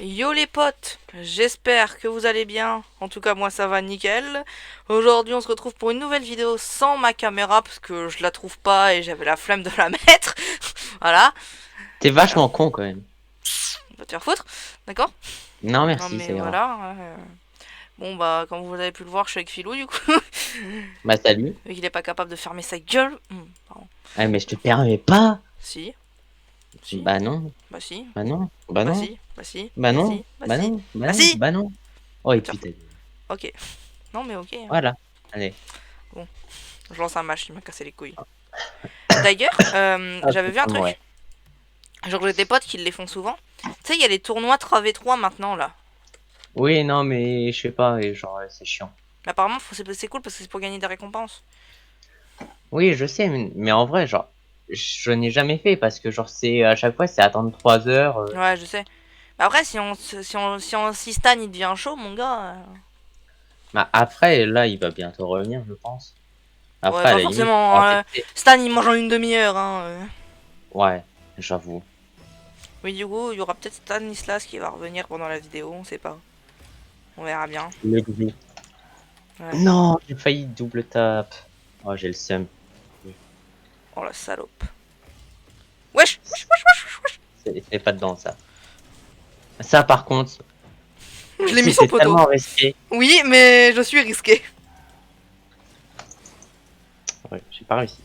Yo les potes, j'espère que vous allez bien. En tout cas moi ça va nickel. Aujourd'hui on se retrouve pour une nouvelle vidéo sans ma caméra parce que je la trouve pas et j'avais la flemme de la mettre. Voilà, T'es vachement con quand même. on va te faire foutre, d'accord? Non Non merci, mais ça ira. voilà. Bon bah comme vous avez pu le voir je suis avec Philou du coup. Bah salut. Vu qu'il est pas capable de fermer sa gueule. Pardon. Ah mais je te permets pas. Si, si, Bah non, bah si, bah non, bah bah non, si, bah si, bah bah non, si, bah bah si, non, bah bah non, si. bah non. Oh On et va te faire putain. foutre. Ok. Non mais ok. Voilà. Allez. Bon, je lance un match, il m'a cassé les couilles. D'ailleurs, Ah, j'avais vu un totalement, ouais. truc. Genre, j'ai des potes qui les font souvent. Tu sais, il y a les tournois 3v3 maintenant, là. Oui non mais je sais pas, et genre c'est chiant. Mais apparemment, c'est cool parce que c'est pour gagner des récompenses. Oui je sais, mais en vrai genre je n'ai jamais fait parce que genre c'est à chaque fois c'est attendre 3 heures. Ouais, je sais. Mais après, si Stan il devient chaud, mon gars. Bah après là il va bientôt revenir je pense. Ouais, Après à pas la limite je pourrais forcément. en tester. Stan il mange en une demi-heure, hein. Ouais j'avoue. Oui, du coup, il y aura peut-être Stanislas qui va revenir pendant la vidéo, on sait pas. On verra bien. Le glue. Ouais. Non j'ai failli double tap. Oh j'ai le seum. Oh la salope. Wesh, wesh, wesh, wesh, wesh, wesh. C'est pas dedans ça. Ça par contre, Je l'ai mis sur c'était poteau. tellement risqué. Oui, mais je suis risqué. Ouais, j'ai pas réussi.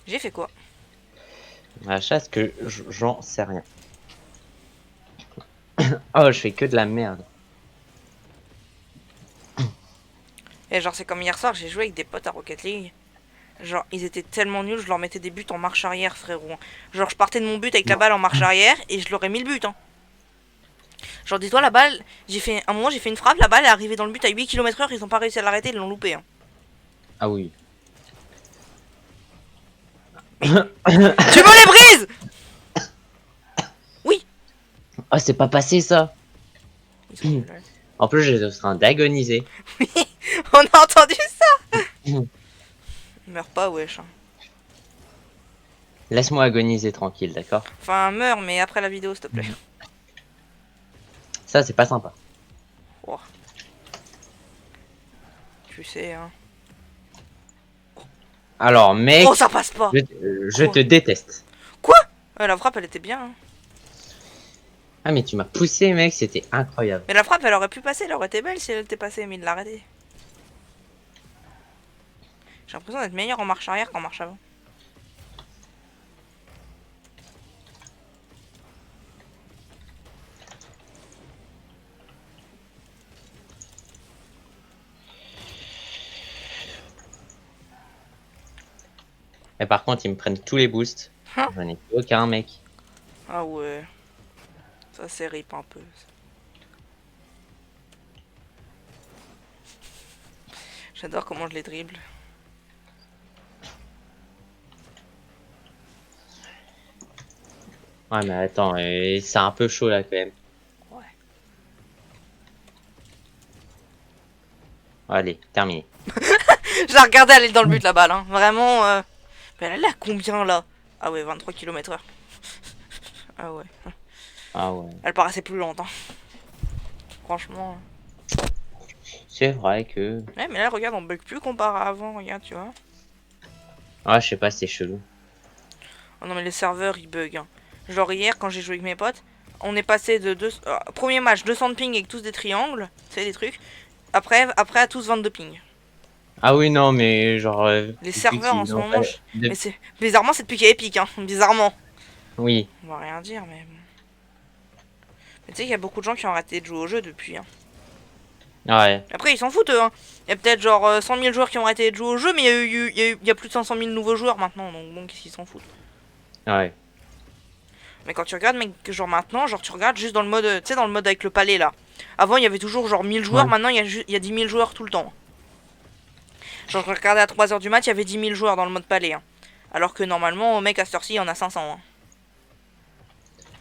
J'ai fait quoi? La chasse que j'en sais rien. Oh, je fais que de la merde. Et genre, c'est comme hier soir, j'ai joué avec des potes à Rocket League. Genre, ils étaient tellement nuls, je leur mettais des buts en marche arrière, frérot. Genre, je partais de mon but avec la Non. balle en marche arrière et je leur ai mis le but, hein. Genre, dis-toi, la balle, un moment, j'ai fait une frappe, la balle est arrivée dans le but à 8 km/h, ils ont pas réussi à l'arrêter, ils l'ont loupé, hein. Ah oui. Mais, tu me les brises! Oui! Oh, c'est pas passé ça. Ils sont nuls, ouais. En plus, j'étais en train d'agoniser. Oui, on a entendu ça! Meurs pas, wesh, hein. Laisse-moi agoniser tranquille, d'accord? Enfin, meurs, mais après la vidéo, s'il te plaît. Ça, c'est pas sympa. Oh, tu sais, hein. Alors, Oh, mec, ça passe pas! je Quoi? te déteste. Quoi? La frappe, elle était bien, hein. Ah, mais tu m'as poussé, mec, c'était incroyable. Mais la frappe, elle aurait pu passer, elle aurait été belle si elle était passée, mais il l'a arrêtée. J'ai l'impression d'être meilleur en marche arrière qu'en marche avant. Et par contre, ils me prennent tous les boosts. Hein? J'en ai plus aucun, mec. Ah ouais, ça c'est rip un peu. J'adore comment je les dribble. Ouais, mais attends, c'est un peu chaud là quand même. Ouais. Allez, terminé. Je la regardais aller dans le but la balle, hein. Vraiment. Mais elle est à combien là? Ah ouais, 23 km/h. Ah ouais. Ah ouais. Elle paraissait plus lente, hein. Franchement. C'est vrai que... Ouais, mais là, regarde, on bug plus comparé à avant, regarde, tu vois. Ah, je sais pas, c'est chelou. Oh non, mais les serveurs ils bug, hein. Genre hier, quand j'ai joué avec mes potes, on est passé de premier match 200 de ping avec tous des triangles, c'est des trucs. Après à tous 22 ping. Ah oui, non, mais genre, Les depuis serveurs en qu'ils ce ont moment, fait... mais c'est bizarrement c'est depuis qu'il y a Epic, hein. Bizarrement. Oui, On va rien dire, mais bon. Mais tu sais qu'il y a beaucoup de gens qui ont arrêté de jouer au jeu depuis, hein. ouais, Après, ils s'en foutent, eux, hein. Il y a peut-être genre 100 000 joueurs qui ont arrêté de jouer au jeu, mais il y a plus de 500 000 nouveaux joueurs maintenant, donc bon, qu'est-ce qu'ils s'en foutent. ouais. Mais quand tu regardes, mec, genre maintenant, genre tu regardes juste dans le mode, tu sais, dans le mode avec le palais là. Avant, il y avait toujours genre 1000 joueurs, Ouais. maintenant il y a 10 000 joueurs tout le temps. Genre, je regardais à 3 heures du mat, il y avait 10 000 joueurs dans le mode palais, hein. Alors que normalement, au mec, à cette heure-ci, il y en a 500, hein.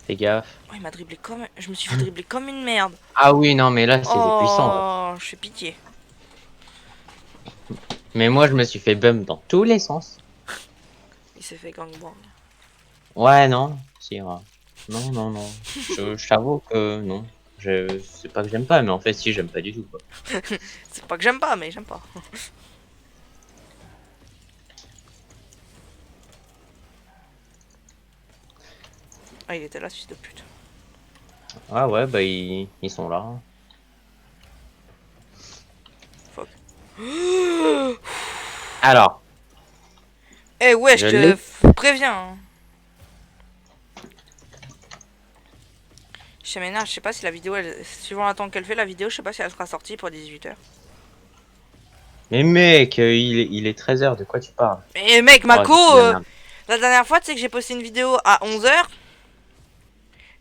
Fais gaffe. Oh, il m'a dribblé comme. Je me suis fait dribbler comme une merde. Ah oui, non, mais là, c'était puissant. Ouais. Oh, je fais pitié. Mais moi, je me suis fait bump dans tous les sens. Il s'est fait gangbang. Ouais, non. sortir. Non, non, non. Je t'avoue que non. C'est pas que j'aime pas, mais en fait, si, j'aime pas du tout, quoi. C'est pas que j'aime pas, mais j'aime pas. Ah, il était là, ce fils de pute. Ah ouais, bah, ils sont là. Fuck. Alors, Eh ouais, je je te l'ai. préviens. Hein. Chez Ménard, je sais pas si la vidéo, suivant le temps qu'elle fait, la vidéo, je sais pas si elle sera sortie pour 18h. Mais mec, il est 13h, de quoi tu parles? Mais mec, Oh, Mako, j'ai fait de la merde. la dernière fois, tu sais que j'ai posté une vidéo à 11h.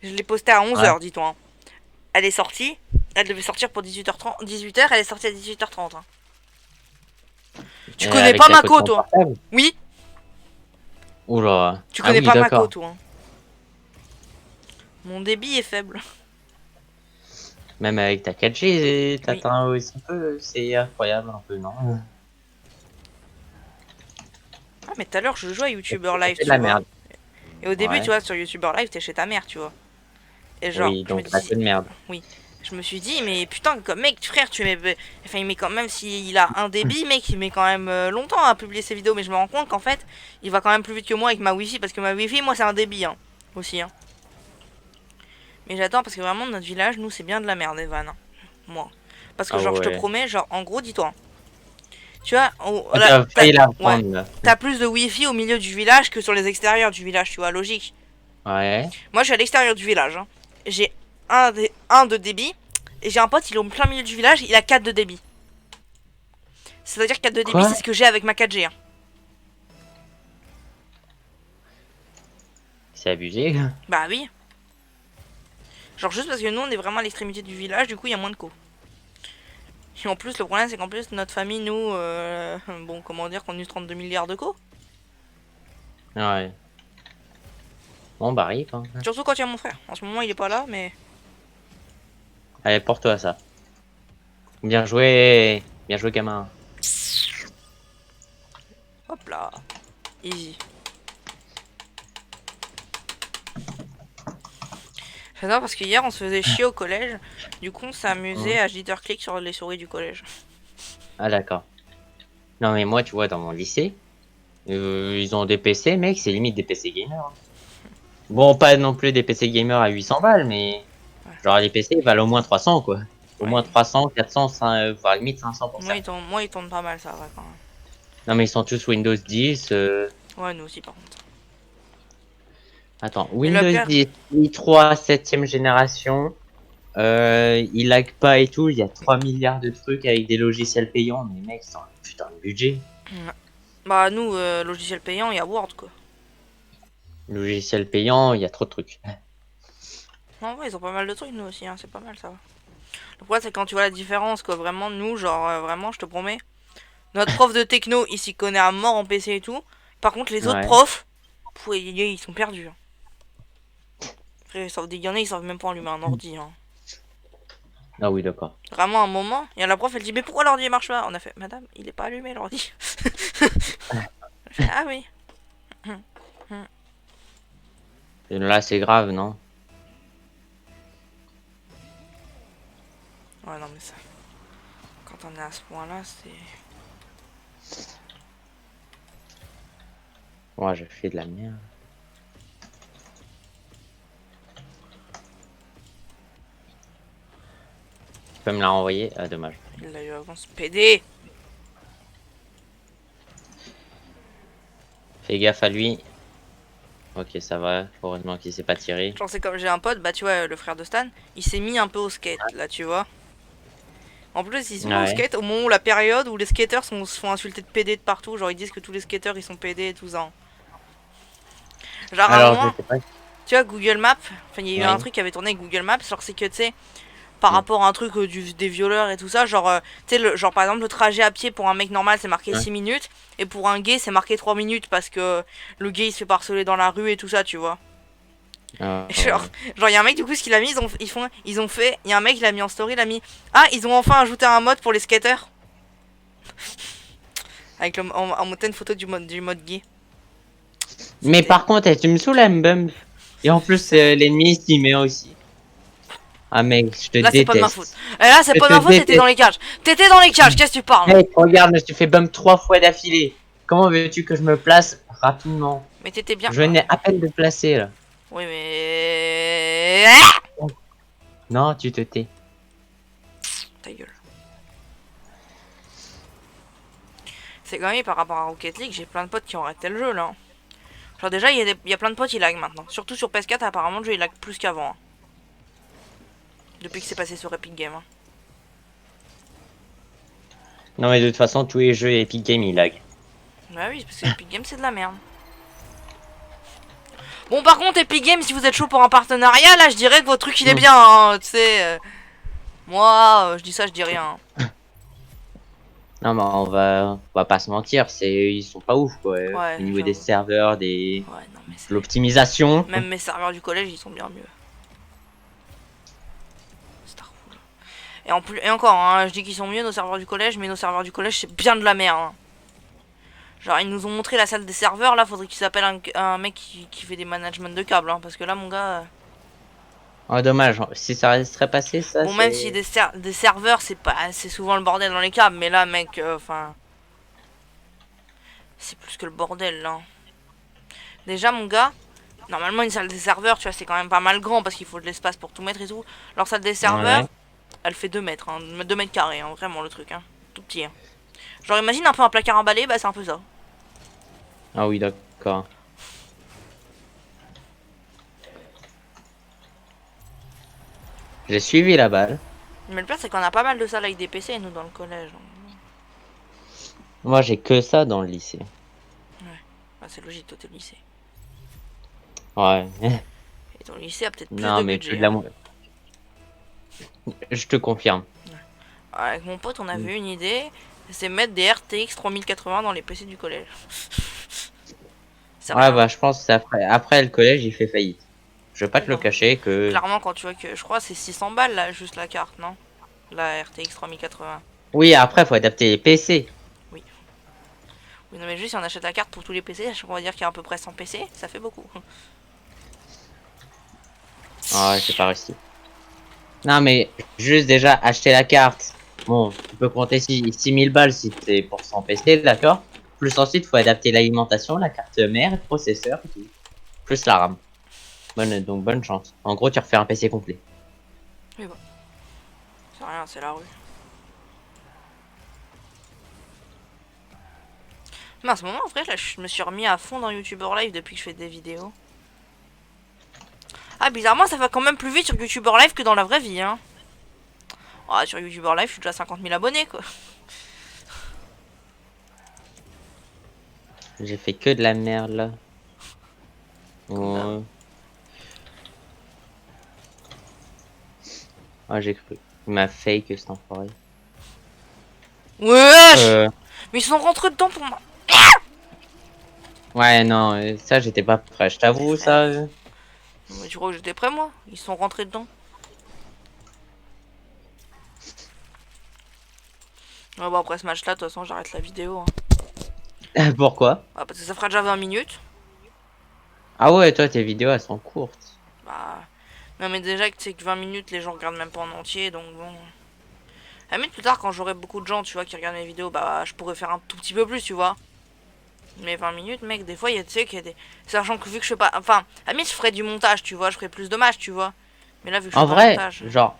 Je l'ai postée à Ouais. 11h, dis-toi. Hein. Elle est sortie. Elle devait sortir pour 18h30. 18h, elle est sortie à 18h30. Hein. Tu connais Avec pas la code Mako, son toi? portable? Oui, Oula. tu Ah connais oui, pas Mako, d'accord. toi. Hein. Mon débit est faible. Même avec ta 4G, Oui. t'atteins aussi un peu, c'est incroyable un peu, non? Ah, mais tout à l'heure, je jouais à YouTuber Ça Live, fait de tu la vois. merde. Et au début, tu Ouais. vois, sur YouTuber Live, t'es chez ta mère, tu vois. Et genre, Oui, je me donc la dis, queue de merde. oui, je me suis dit, mais putain, comme mec, frère, tu mets, enfin, il met quand même, s'il a un débit, mec, il met quand même longtemps à publier ses vidéos, mais je me rends compte qu'en fait, il va quand même plus vite que moi avec ma wifi, parce que ma wifi, moi, c'est un débit, hein, aussi, hein. Mais j'attends parce que vraiment, notre village, nous, c'est bien de la merde, Evan, hein. Moi. Parce que Ah genre, je te ouais. promets, genre, en gros, dis-toi, hein, tu vois, Ah, t'as t'as, failli la ouais, reprendre, là. t'as plus de wifi au milieu du village que sur les extérieurs du village, tu vois, logique. Ouais. Moi, je suis à l'extérieur du village. Hein. J'ai un de débit. Et j'ai un pote, il est au plein milieu du village, il a 4 de débit. C'est-à-dire 4 de débit, Quoi? c'est ce que j'ai avec ma 4G. Hein. C'est abusé. Bah oui. Genre juste parce que nous, on est vraiment à l'extrémité du village, du coup, il y a moins de co. Et en plus, le problème, c'est qu'en plus, notre famille, nous, bon, comment dire, qu'on a eu 32 milliards de co. Ouais. Bon, bah, arrive, hein. Surtout quand il y a mon frère. En ce moment, il est pas là, mais... Allez, porte-toi ça. Bien joué. Bien joué, gamin. Hop là. Easy. J'adore parce que hier, on se faisait chier au collège. Du coup, on s'est amusé à jitter-click sur les souris du collège. Ah, d'accord. Non, mais moi, tu vois, dans mon lycée, ils ont des PC, mec, c'est limite des PC gamers. Hein. Bon, pas non plus des PC gamers à 800 balles, mais Ouais. genre les PC ils valent au moins 300, quoi. Au Ouais. moins 300, 400, voire limite 500 pour ça. Moi, il tourne pas mal, ça, ouais, quand même. Non, mais ils sont tous Windows 10. Ouais, nous aussi, par contre. Attends, Mais le Windows pire, 10, i3, 7ème génération. Il lag pas et tout. Il y a 3 milliards de trucs avec des logiciels payants. Mais mec, c'est un putain de budget. bah, nous, logiciel payant, il y a Word, quoi. Logiciel payant, il y a trop de trucs. Non, ouais, ils ont pas mal de trucs, nous aussi, hein, c'est pas mal, ça va. Le problème, c'est quand tu vois la différence, quoi. Vraiment, nous, genre, vraiment, je te promets. Notre prof de techno, il s'y connaît à mort en PC et tout. Par contre, les autres Ouais. profs, ils sont perdus. Hein. Après, il y en a, ils savent même pas allumer un ordi. Hein. Ah oui, d'accord. Vraiment, à un moment, il y a la prof, elle dit, mais pourquoi l'ordi marche pas? On a fait, madame, il est pas allumé l'ordi. Fait, ah oui. Et là, c'est grave, non? Ouais, non, mais ça. Quand on est à ce point-là, c'est. Ouais, je fais de la merde. Tu peux me la renvoyer? Ah, dommage. Il l'a eu avant ce PD. Fais gaffe à lui. Ok, ça va. Heureusement qu'il s'est pas tiré. Genre, c'est comme j'ai un pote, bah tu vois, le frère de Stan, il s'est mis un peu au skate, là, tu vois. En plus, il se met au Ouais. skate au moment où la période où les skateurs se font insulter de PD de partout. Genre, ils disent que tous les skateurs ils sont PD et tout ça. Genre, à un Alors, je moment, sais pas. tu vois, Google Maps, enfin, il y a eu un Oui. truc qui avait tourné avec Google Maps, genre, c'est que tu sais, par Mm. rapport à un truc des violeurs et tout ça, genre, tu sais, genre par exemple, le trajet à pied pour un mec normal c'est marqué Ouais. 6 minutes, et pour un gay c'est marqué 3 minutes parce que le gay il se fait harceler dans la rue et tout ça, tu vois. Ah, Et ouais. genre, il y a un mec, du coup, ce qu'il a mis, ils ont fait, il y a un mec, il a mis en story, il a mis, ah, ils ont enfin ajouté un mode pour les skaters. Avec en montant une photo du mode gay. Mais C'était- par contre, tu me saoules, Mbum. Et en plus, l'ennemi s'y met aussi. Ah mec, je te Là, c'est pas de ma faute. déteste. Et là, c'est Je pas de te ma faute, t'étais déteste. dans les cages. T'étais dans les cages, qu'est-ce que tu parles? Mec, regarde, je me suis fait bump 3 fois d'affilée. Comment veux-tu que je me place rapidement? Mais t'étais bien. Je venais à peine de placer là. Oui, mais. Non, tu te tais. Ta gueule. C'est quand même par rapport à Rocket League, j'ai plein de potes qui ont arrêté le jeu là. Genre, déjà, il y a plein de potes qui lag maintenant. Surtout sur PS4, apparemment, le jeu il lag plus qu'avant. Hein. Depuis que c'est passé sur Epic Games. Hein. Non mais de toute façon, tous les jeux Epic Games ils lag. Bah oui, parce que Epic Games c'est de la merde. Bon, par contre, Epic Games, si vous êtes chaud pour un partenariat, là, je dirais que votre truc il est bien, hein, tu sais. Moi, je dis ça, je dis rien. Non mais on va pas se mentir, ils sont pas ouf quoi. Ouais, Au niveau des j'avoue. serveurs, Ouais, non, mais de c'est. l'optimisation. Même mes serveurs du collège, ils sont bien mieux. Starful. Et encore, hein, je dis qu'ils sont mieux nos serveurs du collège, mais nos serveurs du collège, c'est bien de la merde. Hein. Genre, ils nous ont montré la salle des serveurs, là, faudrait qu'il s'appelle un mec qui fait des managements de câbles, hein, parce que là, mon gars. Oh dommage, si ça serait passé ça Bon, même si c'est... des serveurs, c'est souvent le bordel dans les câbles, mais là, mec, enfin. C'est plus que le bordel, là. Déjà, mon gars, normalement, une salle des serveurs, tu vois, c'est quand même pas mal grand parce qu'il faut de l'espace pour tout mettre et tout. Leur salle des serveurs, Ouais. elle fait 2 mètres, hein, 2 mètres carrés, hein, vraiment le truc, hein. Tout petit. Hein. Genre, imagine un peu un placard à balai, bah c'est un peu ça. Ah oui d'accord. J'ai suivi la balle. Mais le pire, c'est qu'on a pas mal de salles avec des PC, nous, dans le collège. Donc... Moi j'ai que ça dans le lycée. Ouais, bah, c'est logique, toi, t'es au lycée. Ouais. Et ton lycée a peut-être plus Non de mais que budget. de la... Hein. Je te confirme. Avec mon pote, on avait une idée, c'est mettre des RTX 3080 dans les PC du collège. C'est Ouais rien. bah je pense que c'est après le collège il fait faillite. Je vais pas Oui, te le non. cacher que... Clairement, quand tu vois que je crois c'est 600 balles là, juste la carte, non? La RTX 3080. Oui après faut adapter les PC. Oui. Oui, non, mais juste si on achète la carte pour tous les PC, on va dire qu'il y a à peu près 100 PC, ça fait beaucoup. Ah ouais, c'est pas réussi. Non mais juste déjà acheter la carte. Bon, tu peux compter 6000 balles si c'est pour 100 PC, d'accord? Plus ensuite, faut adapter l'alimentation, la carte mère, le processeur et tout. Plus la RAM. Donc bonne chance. En gros, tu refais un PC complet. Mais bon, c'est rien, c'est la rue. Mais à ce moment, en vrai, là, je me suis remis à fond dans YouTuber Live depuis que je fais des vidéos. Ah, bizarrement, ça va quand même plus vite sur YouTuber Live que dans la vraie vie, hein. Ah, sur YouTuber Live, je suis déjà à 50 000 abonnés, quoi. J'ai fait que de la merde là. Comme d'hab. Ouais. Ah, j'ai cru. Il m'a fake cet enfoiré. Wesh! Mais ils sont rentrés dedans pour moi. Ouais, non, ça j'étais pas prêt. Je t'avoue, ça. Mais tu crois que j'étais prêt, moi? Ils sont rentrés dedans. Ouais, bon, après ce match-là, de toute façon, j'arrête la vidéo. Hein. Pourquoi? Ah, parce que ça fera déjà 20 minutes. Ah ouais, toi, tes vidéos elles sont courtes. Bah. Non, mais déjà, que c'est que 20 minutes, les gens regardent même pas en entier, donc bon. À la limite, plus tard, quand j'aurai beaucoup de gens, tu vois, qui regardent mes vidéos, bah, je pourrais faire un tout petit peu plus, tu vois. Mais 20 minutes, mec, des fois, il y a, tu sais, qu'il y a des. Sachant que vu que je fais pas. Enfin, à la limite, je ferais du montage, tu vois, je ferais plus de matchs, tu vois. Mais là, vu que je En fais pas de vrai, montage, genre,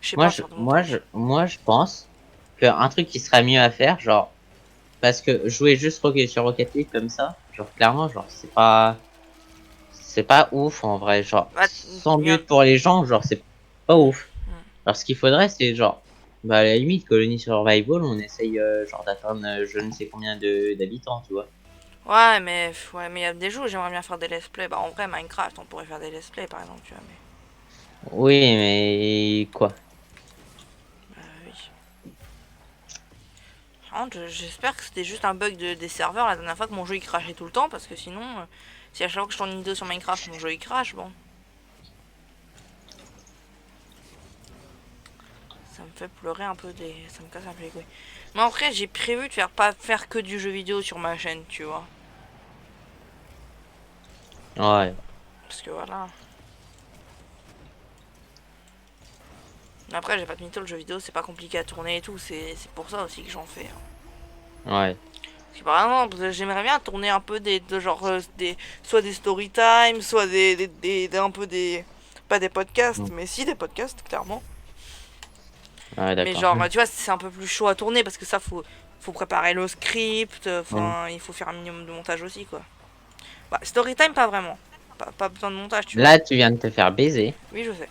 je sais pas faire de montage. moi, je pense qu'un truc qui serait mieux à faire, genre, parce que jouer juste sur Rocket League comme ça, genre, clairement, genre, c'est pas ouf en vrai, genre, Bah, sans but pour les gens, genre, c'est pas ouf. Alors, ce qu'il faudrait, c'est genre, bah, à la limite, Colony Survival, on essaye, genre, d'atteindre je ne sais combien d'habitants, tu vois. Ouais, mais il y a des jeux où j'aimerais bien faire des let's play. Bah, en vrai, Minecraft, on pourrait faire des let's play, par exemple, tu vois. Mais, Oui, mais quoi? oui. J'espère que c'était juste un bug des serveurs la dernière fois que mon jeu il crachait tout le temps parce que sinon, si à chaque fois que je tourne une vidéo sur Minecraft mon jeu il crache, bon. Ça me fait pleurer un peu ça me casse un peu les couilles. Mais après j'ai prévu de pas faire que du jeu vidéo sur ma chaîne, tu vois. Ouais. Parce que voilà. Après, j'ai pas de mytho, le jeu vidéo, c'est pas compliqué à tourner et tout. C'est pour ça aussi que j'en fais. Ouais. Parce que par exemple, j'aimerais bien tourner un peu soit des story time, soit un peu des, pas des podcasts, Mm. mais si des podcasts, clairement. Ouais, Mais d'accord. genre, tu vois, c'est un peu plus chaud à tourner parce que ça, faut préparer le script, Mm. enfin, il faut faire un minimum de montage aussi, quoi. Bah, story time, pas vraiment. Pas besoin de montage, tu vois. Là, tu viens de te faire baiser. Oui, je sais.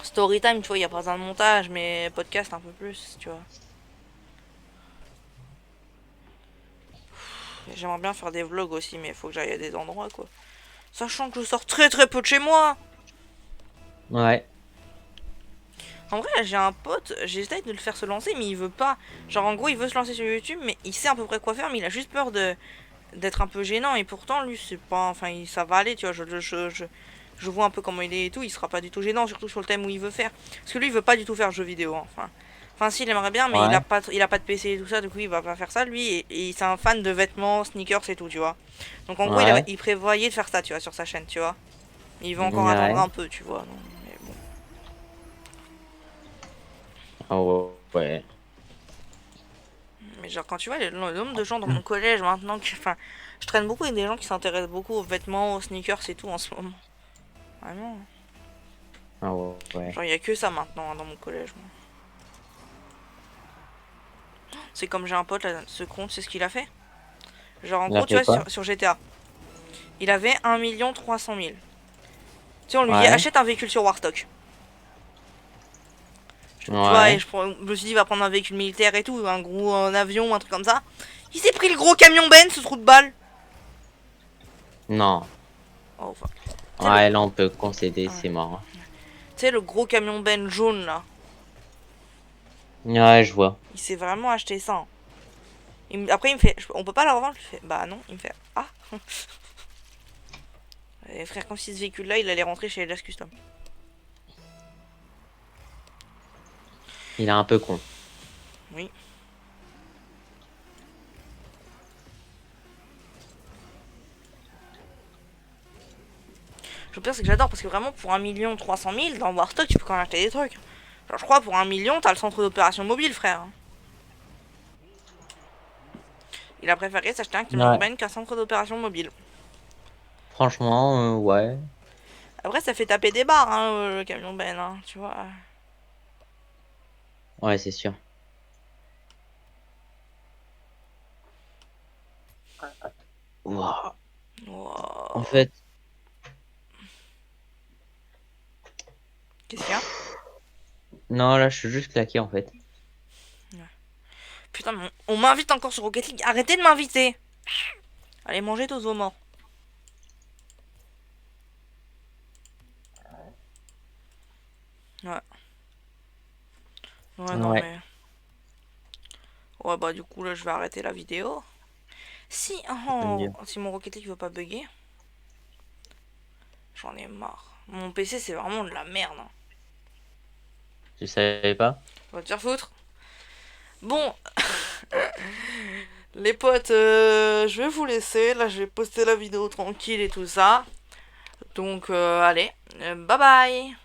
Story time, tu vois, y a pas besoin de montage, mais podcast un peu plus, tu vois. J'aimerais bien faire des vlogs aussi, mais il faut que j'aille à des endroits, quoi. Sachant que je sors très très peu de chez moi. Ouais. En vrai, j'ai un pote, j'essaye de le faire se lancer, mais il veut pas. Genre, en gros, il veut se lancer sur YouTube, mais il sait à peu près quoi faire, mais il a juste peur d'être un peu gênant. Et pourtant, lui, c'est pas. Enfin, ça va aller, tu vois. Je vois un peu comment il est et tout. Il sera pas du tout gênant, surtout sur le thème où il veut faire. Parce que lui, il veut pas du tout faire jeu vidéo, hein. Enfin, si, il aimerait bien, mais Ouais. il a pas de PC et tout ça, du coup, il va pas faire ça, lui. Et c'est un fan de vêtements, sneakers et tout, tu vois. Donc, en gros, Ouais. il prévoyait de faire ça, tu vois, sur sa chaîne, tu vois. Il va encore attendre Ouais. un peu, tu vois. Donc, mais bon. Oh, ouais. Mais genre, quand tu vois le nombre de gens dans mon collège maintenant, enfin, je traîne beaucoup avec des gens qui s'intéressent beaucoup aux vêtements, aux sneakers et tout en ce moment. Vraiment. Oh, ouais. Genre, il y a que ça maintenant hein, dans mon collège. Moi. C'est comme j'ai un pote là, ce con, c'est ce qu'il a fait. Genre, en Il a gros, tu fait vois, quoi? sur GTA, il avait 1 300 000. Tu sais, on lui dit Ouais. achète un véhicule sur Warstock. Tu vois, et Ouais. je me suis dit, il va prendre un véhicule militaire et tout, un gros un avion, un truc comme ça. Il s'est pris le gros camion Ben, ce trou de balle. Non. Oh, enfin. Tu sais, Ouais, là, on peut concéder, ouais. c'est mort. Tu sais, le gros camion Ben jaune là. Ouais, je vois. Il s'est vraiment acheté ça. Hein. Après, il me fait, on peut pas la revendre. Je fais, bah non. Il me fait, ah. Et frère, comme si ce véhicule-là, il allait rentrer chez LS Custom. Il est un peu con. Oui. Le pire, c'est que j'adore parce que vraiment, pour 1 300 000 dans Warstock, tu peux quand même acheter des trucs. Genre, je crois, pour 1 million, t'as le centre d'opération mobile, frère. Il a préféré s'acheter un camion Ouais. Ben qu'un centre d'opération mobile. Franchement, ouais. Après, ça fait taper des barres, hein, le camion Ben, hein, tu vois. Ouais, c'est sûr. Ouah. En Wow. fait, Qu'est-ce qu'il y a? non, là, je suis juste claqué, en fait. Putain, mais on m'invite encore sur Rocket League. Arrêtez de m'inviter. Allez manger tous vos morts. Ouais. Ouais, non, Ouais. mais. Ouais, bah, du coup, là, je vais arrêter la vidéo. Si, Je me dis, si mon Rocket League veut pas bugger, j'en ai marre. Mon PC, c'est vraiment de la merde. Hein. tu savais pas? Va te faire foutre. Bon, les potes, je vais vous laisser. Là, je vais poster la vidéo tranquille et tout ça. Donc, allez, bye bye.